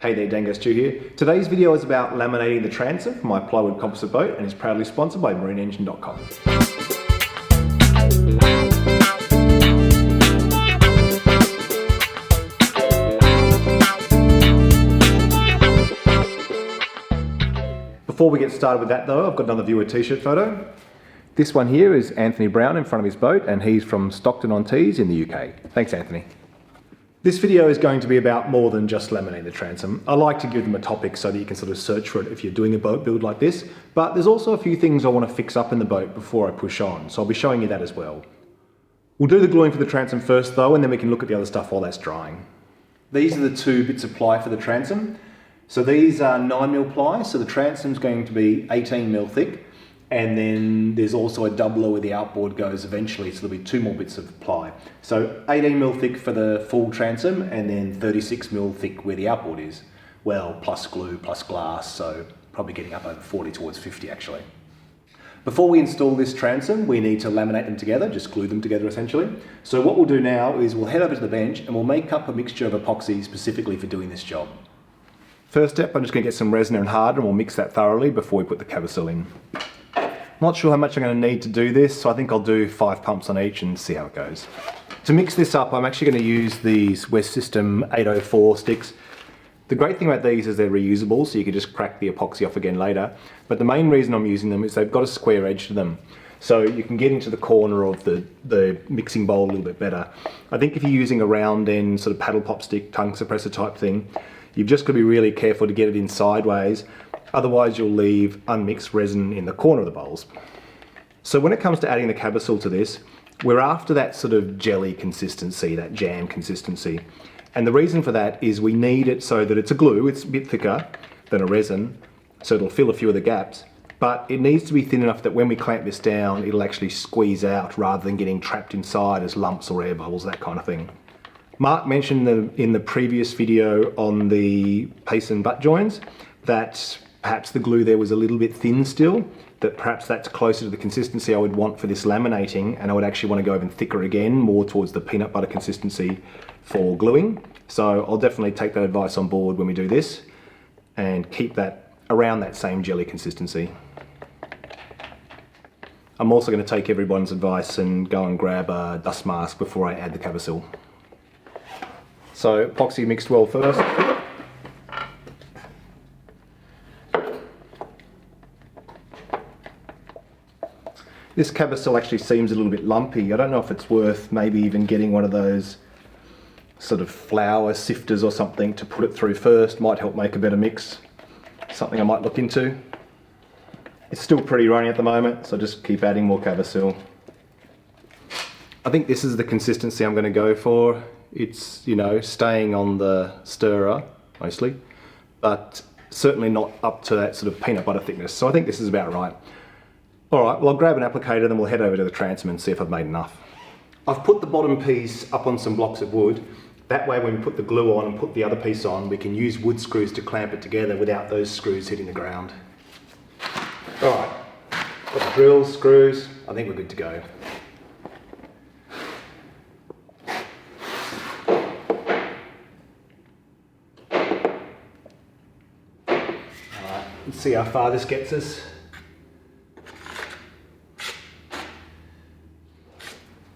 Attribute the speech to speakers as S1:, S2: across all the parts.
S1: Hey there, Dango Stu here. Today's video is about laminating the transom for my plywood composite boat and is proudly sponsored by marineengine.com. Before we get started with that though, I've got another viewer t-shirt photo. This one here is Anthony Brown in front of his boat and he's from Stockton-on-Tees in the UK. Thanks Anthony. This video is going to be about more than just laminating the transom. I like to give them a topic so that you can sort of search for it if you're doing a boat build like this, but there's also a few things I want to fix up in the boat before I push on, so I'll be showing you that as well. We'll do the gluing for the transom first though, and then we can look at the other stuff while that's drying. These are the two bits of ply for the transom. So these are 9mm ply, so the transom's going to be 18mm thick, and then there's also a doubler where the outboard goes eventually, so there'll be 2 more bits of ply. So 18mm thick for the full transom, and then 36mm thick where the outboard is. Well, plus glue, plus glass, so probably getting up over 40 towards 50 actually. Before we install this transom, we need to laminate them together, just glue them together essentially. So what we'll do now is we'll head over to the bench and we'll make up a mixture of epoxy specifically for doing this job. First step, I'm just going to get some resin and hardener and we'll mix that thoroughly before we put the cabousel in. Not sure how much I'm going to need to do this, so I think I'll do 5 pumps on each and see how it goes. To mix this up, I'm actually going to use these West System 804 sticks. The great thing about these is they're reusable, so you can just crack the epoxy off again later. But the main reason I'm using them is they've got a square edge to them. So you can get into the corner of the mixing bowl a little bit better. I think if you're using a round end sort of paddle pop stick, tongue suppressor type thing, you've just got to be really careful to get it in sideways. Otherwise you'll leave unmixed resin in the corner of the bowls. So when it comes to adding the cabousel to this, we're after that sort of jelly consistency, that jam consistency. And the reason for that is we need it so that it's a glue, it's a bit thicker than a resin, so it'll fill a few of the gaps, but it needs to be thin enough that when we clamp this down, it'll actually squeeze out rather than getting trapped inside as lumps or air bubbles, that kind of thing. Mark mentioned in the previous video on the pace and butt joins that perhaps the glue there was a little bit thin still, that perhaps that's closer to the consistency I would want for this laminating, and I would actually want to go even thicker again, more towards the peanut butter consistency for gluing. So I'll definitely take that advice on board when we do this and keep that around that same jelly consistency. I'm also going to take everyone's advice and go and grab a dust mask before I add the cabousel. So epoxy mixed well first. This cabousel actually seems a little bit lumpy. I don't know if it's worth maybe even getting one of those sort of flour sifters or something to put it through first. Might help make a better mix. Something I might look into. It's still pretty runny at the moment, so just keep adding more cabousel. I think this is the consistency I'm going to go for. It's, you know, staying on the stirrer mostly, but certainly not up to that sort of peanut butter thickness. So I think this is about right. Alright, well I'll grab an applicator, then we'll head over to the transom and see if I've made enough. I've put the bottom piece up on some blocks of wood. That way when we put the glue on and put the other piece on, we can use wood screws to clamp it together without those screws hitting the ground. Alright, got the drills, screws, I think we're good to go. Alright, let's see how far this gets us.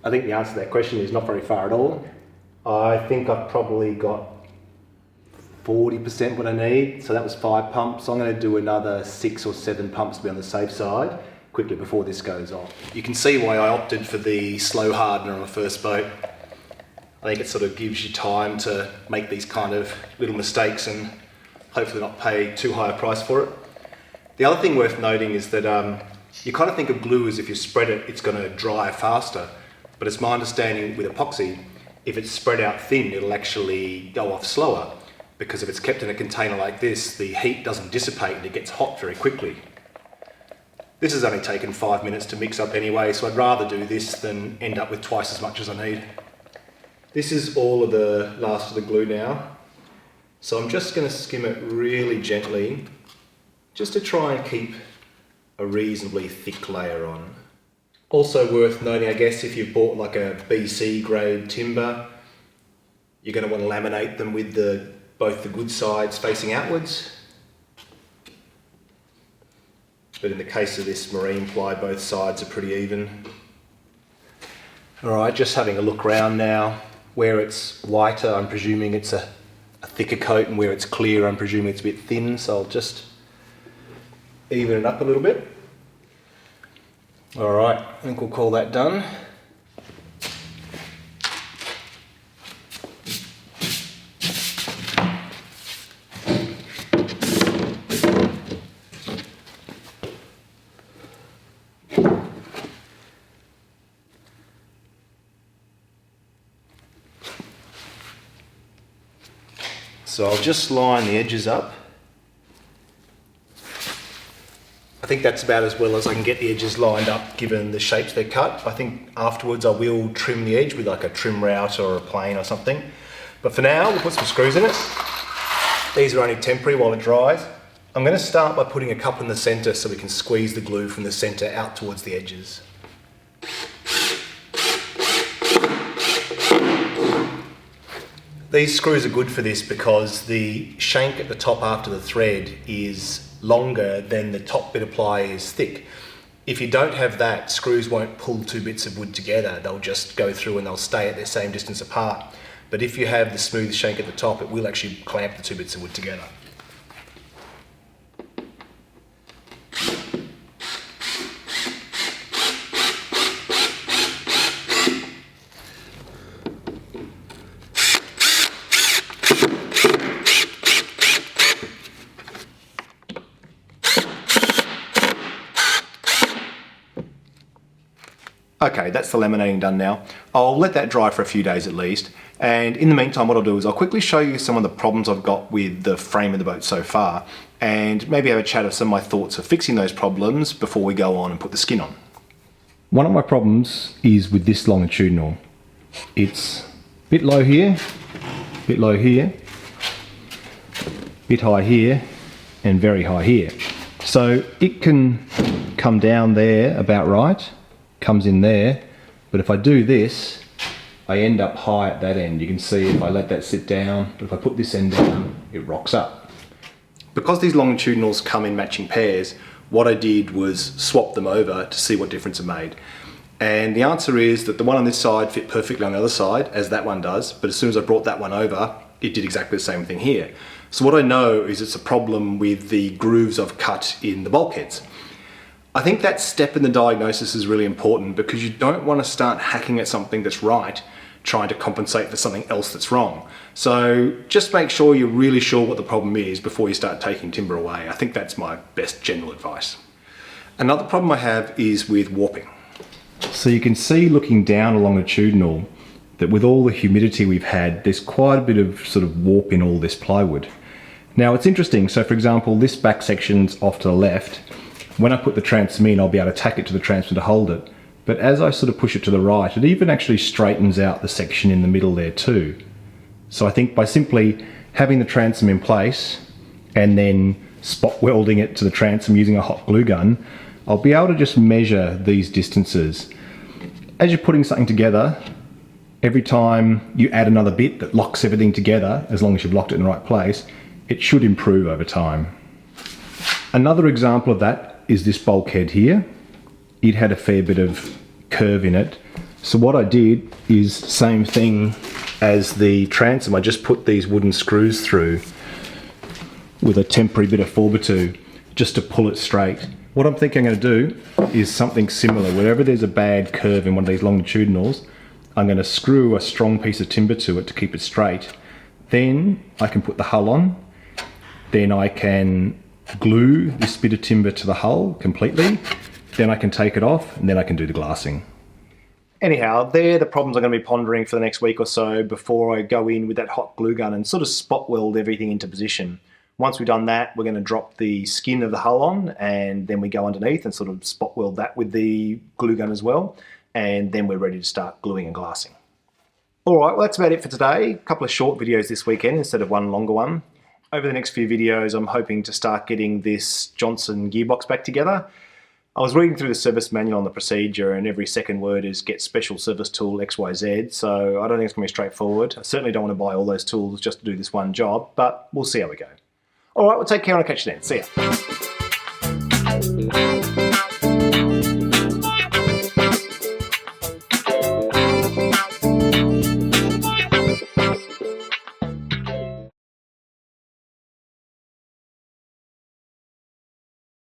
S1: I think the answer to that question is not very far at all. I think I've probably got 40% what I need, so that was 5 pumps. So I'm going to do another 6 or 7 pumps to be on the safe side quickly before this goes off. You can see why I opted for the slow hardener on the first boat. I think it sort of gives you time to make these kind of little mistakes and hopefully not pay too high a price for it. The other thing worth noting is that you kind of think of glue as if you spread it, it's going to dry faster. But it's my understanding with epoxy, if it's spread out thin, it'll actually go off slower, because if it's kept in a container like this, the heat doesn't dissipate and it gets hot very quickly. This has only taken 5 minutes to mix up anyway, so I'd rather do this than end up with twice as much as I need. This is all of the last of the glue now. So I'm just going to skim it really gently, just to try and keep a reasonably thick layer on. Also worth noting, I guess, if you've bought like a BC grade timber, you're going to want to laminate them with the both the good sides facing outwards. But in the case of this marine ply, both sides are pretty even. Alright, just having a look around now. Where it's whiter, I'm presuming it's a thicker coat, and where it's clear, I'm presuming it's a bit thin, so I'll just even it up a little bit. Alright, I think we'll call that done. So I'll just line the edges up. I think that's about as well as I can get the edges lined up given the shapes they're cut. I think afterwards I will trim the edge with like a trim route or a plane or something. But for now, we'll put some screws in it. These are only temporary while it dries. I'm going to start by putting a cup in the centre so we can squeeze the glue from the centre out towards the edges. These screws are good for this because the shank at the top after the thread is longer than the top bit of ply is thick. If you don't have that, screws won't pull two bits of wood together. They'll just go through and they'll stay at their same distance apart. But if you have the smooth shank at the top, it will actually clamp the two bits of wood together. Okay, that's the laminating done now. I'll let that dry for a few days at least. And in the meantime, what I'll do is I'll quickly show you some of the problems I've got with the frame of the boat so far, and maybe have a chat of some of my thoughts of fixing those problems before we go on and put the skin on. One of my problems is with this longitudinal. It's a bit low here, a bit low here, a bit high here, and very high here. So it can come down there about right, comes in there, but if I do this, I end up high at that end. You can see if I let that sit down, but if I put this end down, it rocks up. Because these longitudinals come in matching pairs, what I did was swap them over to see what difference it made. And the answer is that the one on this side fit perfectly on the other side, as that one does, but as soon as I brought that one over, it did exactly the same thing here. So what I know is it's a problem with the grooves I've cut in the bulkheads. I think that step in the diagnosis is really important because you don't want to start hacking at something that's right, trying to compensate for something else that's wrong. So just make sure you're really sure what the problem is before you start taking timber away. I think that's my best general advice. Another problem I have is with warping. So you can see looking down a longitudinal that with all the humidity we've had, there's quite a bit of sort of warp in all this plywood. Now it's interesting, so for example, this back section's off to the left. When I put the transom in, I'll be able to tack it to the transom to hold it. But as I sort of push it to the right, it even actually straightens out the section in the middle there too. So I think by simply having the transom in place and then spot welding it to the transom using a hot glue gun, I'll be able to just measure these distances. As you're putting something together, every time you add another bit that locks everything together, as long as you've locked it in the right place, it should improve over time. Another example of that is this bulkhead here. It had a fair bit of curve in it. So what I did is same thing as the transom. I just put these wooden screws through with a temporary bit of 4x2 just to pull it straight. What I'm thinking I'm going to do is something similar. Wherever there's a bad curve in one of these longitudinals, I'm going to screw a strong piece of timber to it to keep it straight. Then I can put the hull on. Then I can glue this bit of timber to the hull completely, then I can take it off, and then I can do the glassing. Anyhow, they're the problems I'm going to be pondering for the next week or so before I go in with that hot glue gun and sort of spot weld everything into position. Once we've done that, we're going to drop the skin of the hull on, and then we go underneath and sort of spot weld that with the glue gun as well, and then we're ready to start gluing and glassing. Alright, well that's about it for today. A couple of short videos this weekend instead of one longer one. Over the next few videos, I'm hoping to start getting this Johnson gearbox back together. I was reading through the service manual on the procedure, and every second word is get special service tool XYZ, so I don't think it's going to be straightforward. I certainly don't want to buy all those tools just to do this one job, but we'll see how we go. Alright, well take care and I'll catch you then. See ya.